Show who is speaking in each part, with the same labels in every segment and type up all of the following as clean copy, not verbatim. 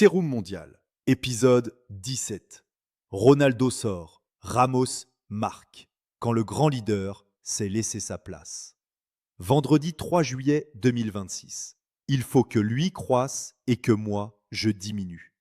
Speaker 1: Sérum mondial, épisode 17. Ronaldo sort, Ramos marque, quand le grand leader s'est laissé sa place. Vendredi 3 juillet 2026. Il faut que lui croisse et que moi, je diminue.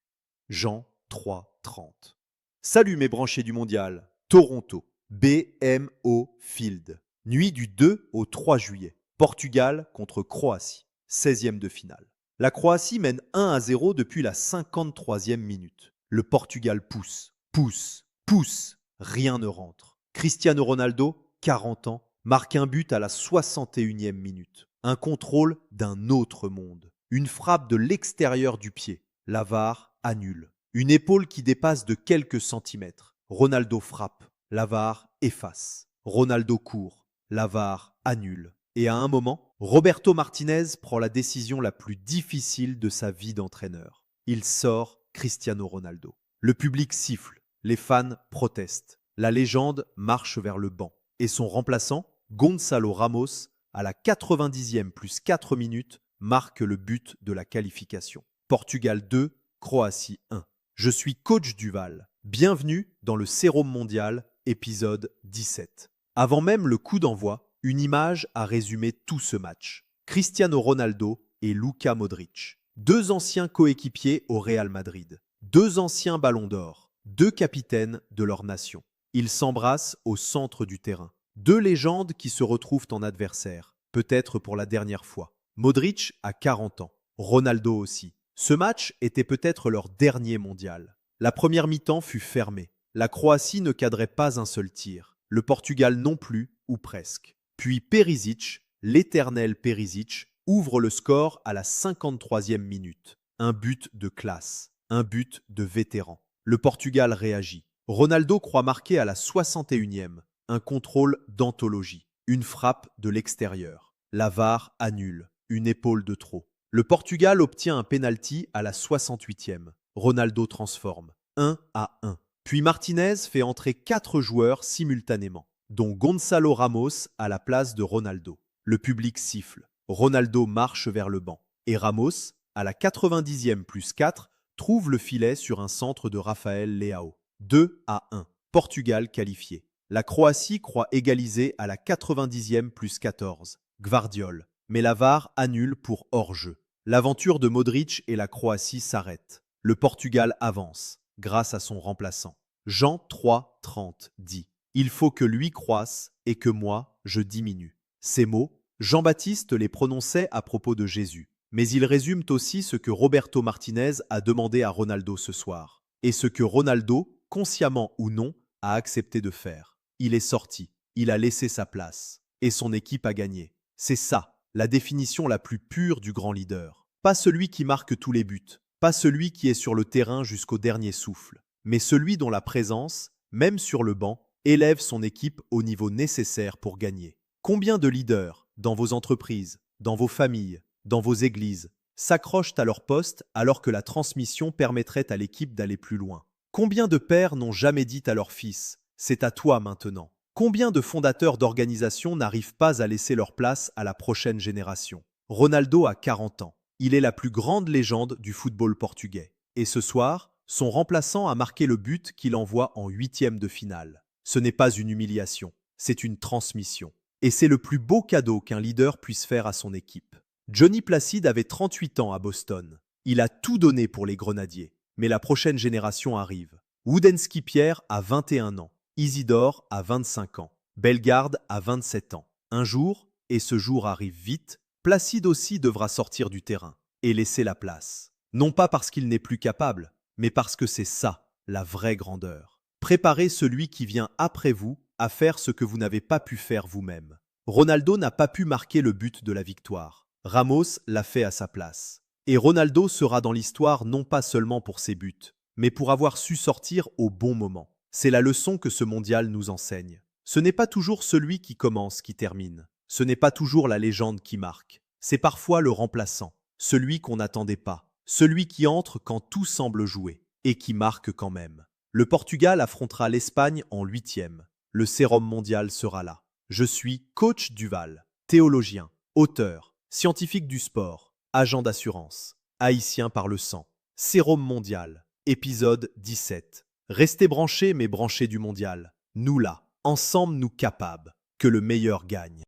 Speaker 1: Jean 3:30. Salut mes branchés du mondial. Toronto, BMO Field. Nuit du 2 au 3 juillet. Portugal contre Croatie. 16e de finale. La Croatie mène 1-0 depuis la 53e minute. Le Portugal pousse, pousse, pousse. Rien ne rentre. Cristiano Ronaldo, 40 ans, marque un but à la 61e minute. Un contrôle d'un autre monde. Une frappe de l'extérieur du pied. La VAR annule. Une épaule qui dépasse de quelques centimètres. Ronaldo frappe. La VAR efface. Ronaldo court. La VAR annule. Et à un moment, Roberto Martinez prend la décision la plus difficile de sa vie d'entraîneur. Il sort Cristiano Ronaldo. Le public siffle. Les fans protestent. La légende marche vers le banc. Et son remplaçant, Gonzalo Ramos, à la 90e plus 4 minutes, marque le but de la qualification. Portugal 2, Croatie 1. Je suis coach Duval. Bienvenue dans le Sérum mondial, épisode 17. Avant même le coup d'envoi, une image a résumé tout ce match. Cristiano Ronaldo et Luka Modric. Deux anciens coéquipiers au Real Madrid. Deux anciens ballons d'or. Deux capitaines de leur nation. Ils s'embrassent au centre du terrain. Deux légendes qui se retrouvent en adversaire, peut-être pour la dernière fois. Modric a 40 ans. Ronaldo aussi. Ce match était peut-être leur dernier mondial. La première mi-temps fut fermée. La Croatie ne cadrait pas un seul tir. Le Portugal non plus, ou presque. Puis Perisic, l'éternel Perisic, ouvre le score à la 53e minute. Un but de classe, un but de vétéran. Le Portugal réagit. Ronaldo croit marquer à la 61e. Un contrôle d'anthologie. Une frappe de l'extérieur. La VAR annule. Une épaule de trop. Le Portugal obtient un pénalty à la 68e. Ronaldo transforme. 1-1. Puis Martinez fait entrer 4 joueurs simultanément, dont Gonzalo Ramos à la place de Ronaldo. Le public siffle. Ronaldo marche vers le banc. Et Ramos, à la 90e plus 4, trouve le filet sur un centre de Rafael Leao. 2-1. Portugal qualifié. La Croatie croit égaliser à la 90e plus 14. Gvardiol. Mais la VAR annule pour hors-jeu. L'aventure de Modric et la Croatie s'arrête. Le Portugal avance, grâce à son remplaçant. Jean 3:30 dit « Il faut que lui croisse et que moi, je diminue ». Ces mots, Jean-Baptiste les prononçait à propos de Jésus. Mais ils résument aussi ce que Roberto Martinez a demandé à Ronaldo ce soir. Et ce que Ronaldo, consciemment ou non, a accepté de faire. Il est sorti, il a laissé sa place. Et son équipe a gagné. C'est ça, la définition la plus pure du grand leader. Pas celui qui marque tous les buts, pas celui qui est sur le terrain jusqu'au dernier souffle, mais celui dont la présence, même sur le banc, élève son équipe au niveau nécessaire pour gagner. Combien de leaders, dans vos entreprises, dans vos familles, dans vos églises, s'accrochent à leur poste alors que la transmission permettrait à l'équipe d'aller plus loin? Combien de pères n'ont jamais dit à leur fils « c'est à toi maintenant ». Combien de fondateurs d'organisations n'arrivent pas à laisser leur place à la prochaine génération? Ronaldo a 40 ans. Il est la plus grande légende du football portugais. Et ce soir, son remplaçant a marqué le but qu'il envoie en 8e de finale. Ce n'est pas une humiliation, c'est une transmission. Et c'est le plus beau cadeau qu'un leader puisse faire à son équipe. Johnny Placide avait 38 ans à Boston. Il a tout donné pour les Grenadiers. Mais la prochaine génération arrive. Woodensky Pierre a 21 ans. Isidore a 25 ans. Bellegarde a 27 ans. Un jour, et ce jour arrive vite, Placide aussi devra sortir du terrain et laisser la place. Non pas parce qu'il n'est plus capable, mais parce que c'est ça, la vraie grandeur. Préparez celui qui vient après vous à faire ce que vous n'avez pas pu faire vous-même. Ronaldo n'a pas pu marquer le but de la victoire. Ramos l'a fait à sa place. Et Ronaldo sera dans l'histoire non pas seulement pour ses buts, mais pour avoir su sortir au bon moment. C'est la leçon que ce mondial nous enseigne. Ce n'est pas toujours celui qui commence qui termine. Ce n'est pas toujours la légende qui marque. C'est parfois le remplaçant, celui qu'on n'attendait pas, celui qui entre quand tout semble jouer et qui marque quand même. Le Portugal affrontera l'Espagne en 8e. Le sérum mondial sera là. Je suis coach Duval, théologien, auteur, scientifique du sport, agent d'assurance, haïtien par le sang. Sérum mondial, épisode 17. Restez branchés, mais branchés du mondial. Nous là, ensemble nous capables, que le meilleur gagne.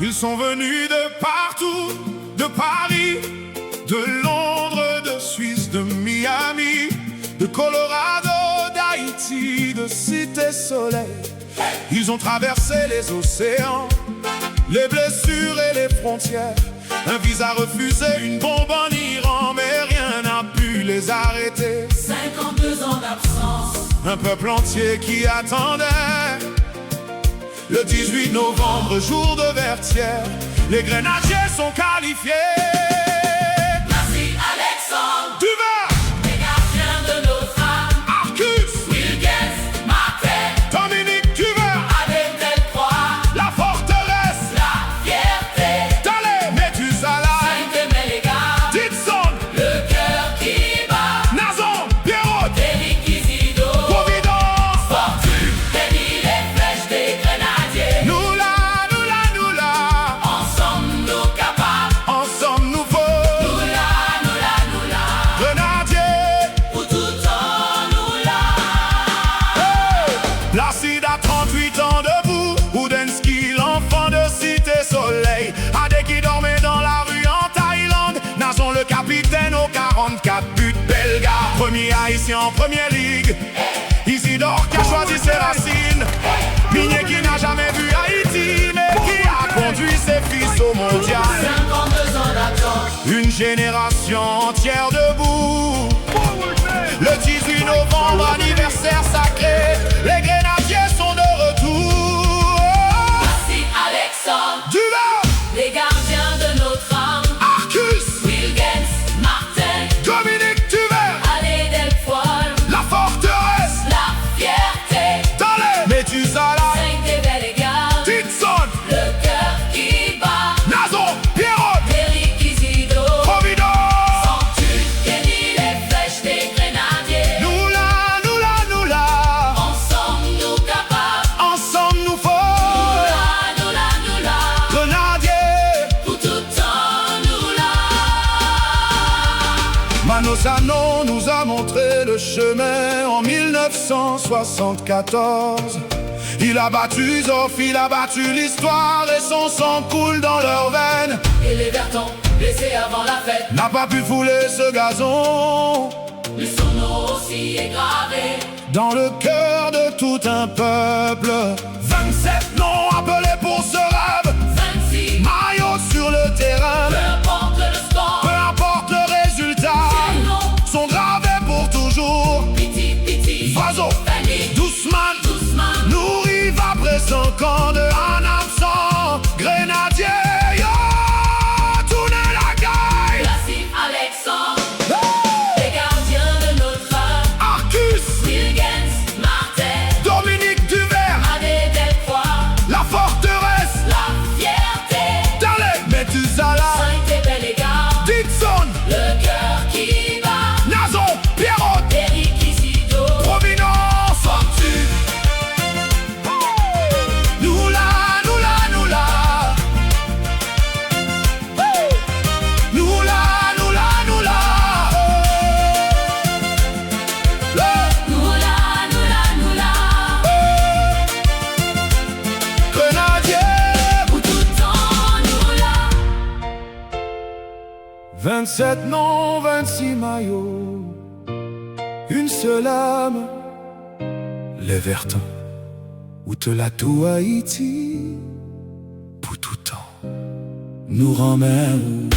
Speaker 2: Ils sont venus de partout, de Paris, de Londres, de Suisse, de Miami, de Colorado, d'Haïti, de Cité Soleil. Ils ont traversé les océans, les blessures et les frontières. Un visa refusé, une bombe en Iran, mais rien n'a pu les arrêter.
Speaker 3: 52 ans d'absence,
Speaker 2: un peuple entier qui attendait. Le 18 novembre, jour de Vertières, les grenadiers sont qualifiés.
Speaker 3: Merci Alexandre,
Speaker 2: Duval,
Speaker 3: les gardiens de notre âme.
Speaker 2: Arcus,
Speaker 3: Wilgens, Martin,
Speaker 2: Dominique Duval,
Speaker 3: Adèle Delcroix,
Speaker 2: la forteresse,
Speaker 3: la fierté.
Speaker 2: Dalé, Méthuselah,
Speaker 3: Saint-Aimé-les-Gars,
Speaker 2: Ditson,
Speaker 3: le cœur qui bat.
Speaker 2: Nazon, Pierrot,
Speaker 3: Éric Isidore,
Speaker 2: Providence,
Speaker 3: Fortune, Denis, les flèches des grenadiers.
Speaker 2: nous là, nous là, nous là,
Speaker 3: Ensemble nous capables,
Speaker 2: ensemble nous faut,
Speaker 3: nous là, nous là, nous là.
Speaker 2: grenadiers.
Speaker 3: Pour tout temps nous là.
Speaker 2: Placide à 38 ans debout, Oudensky, l'enfant de Cité Soleil. Adé qui dormait dans la rue en Thaïlande. Nazon le capitaine aux 44 buts. Belga, premier haïtien en première ligue. Isidore qui a choisi ses racines. Migné qui n'a jamais vu Haïti, mais qui a conduit ses fils au mondial.
Speaker 3: 52 ans d'attente,
Speaker 2: Une génération entière debout. Le 18 novembre, anniversaire sacré, les grenadiers sont de retour.
Speaker 3: merci Alexandre,
Speaker 2: Duval,
Speaker 3: les gardiens de notre âme.
Speaker 2: Arcus,
Speaker 3: Wilgens, Martin,
Speaker 2: Dominique Duval,
Speaker 3: Adèle Delcroix,
Speaker 2: la forteresse,
Speaker 3: la fierté.
Speaker 2: Dalé, Méthuselah,
Speaker 3: Saint-Aimé-les-Gars,
Speaker 2: Ditson,
Speaker 3: le cœur qui bat.
Speaker 2: Nazon, Pierrot,
Speaker 3: Éric Isidore,
Speaker 2: Providence.
Speaker 3: Fortune, Denis, les flèches des grenadiers.
Speaker 2: Nous là, nous là, nous là,
Speaker 3: Ensemble nous capables,
Speaker 2: ensemble nous
Speaker 3: nous
Speaker 2: faut,
Speaker 3: là, nous là, nous là.
Speaker 2: grenadiers.
Speaker 3: Pour tout temps nous là.
Speaker 2: Mano Sano nous a montré le chemin en 1974. Il a battu Zoff, il a battu l'histoire et son sang coule dans leurs veines.
Speaker 3: Et les vertons, blessés avant la fête,
Speaker 2: N'a pas pu fouler ce gazon
Speaker 3: mais son nom aussi est gravé.
Speaker 2: dans le cœur de tout un peuple. 27 noms appelés pour ce rêve,
Speaker 3: 26,
Speaker 2: maillot sur le terrain.
Speaker 3: peu importe le score,
Speaker 2: Peu importe le résultat,
Speaker 3: les noms,
Speaker 2: sont gravés pour toujours.
Speaker 3: Piti, Piti,
Speaker 2: Vazo,
Speaker 3: Fanny,
Speaker 2: Doucement,
Speaker 3: Doucement,
Speaker 2: nourri après 5 ans de un absent. Grenadier, yo, tournez la gaille.
Speaker 3: merci Alexandre, les gardiens de notre âme.
Speaker 2: Arcus,
Speaker 3: Wilgens, Martin,
Speaker 2: Dominique Duvert,
Speaker 3: Adèle Delcroix,
Speaker 2: la forteresse,
Speaker 3: la fierté.
Speaker 2: Dalé, Méthuselah,
Speaker 3: Saint-Aimé-les-Gars,
Speaker 2: Ditson,
Speaker 3: le cœur qui bat.
Speaker 2: Nazon, Pierrot,
Speaker 3: Éric Isidore,
Speaker 2: Providence.
Speaker 3: Fortune,
Speaker 2: Nous là, nous là, nous là. Nous là, nous là, nous là.
Speaker 3: nous là, nous là, nous là.
Speaker 2: Grenadier,
Speaker 3: Pour tout temps nous là.
Speaker 2: 27 noms, 26 maillots, une seule âme, les Vertons, ou te la tout Haïti, pour tout temps, nous ramène.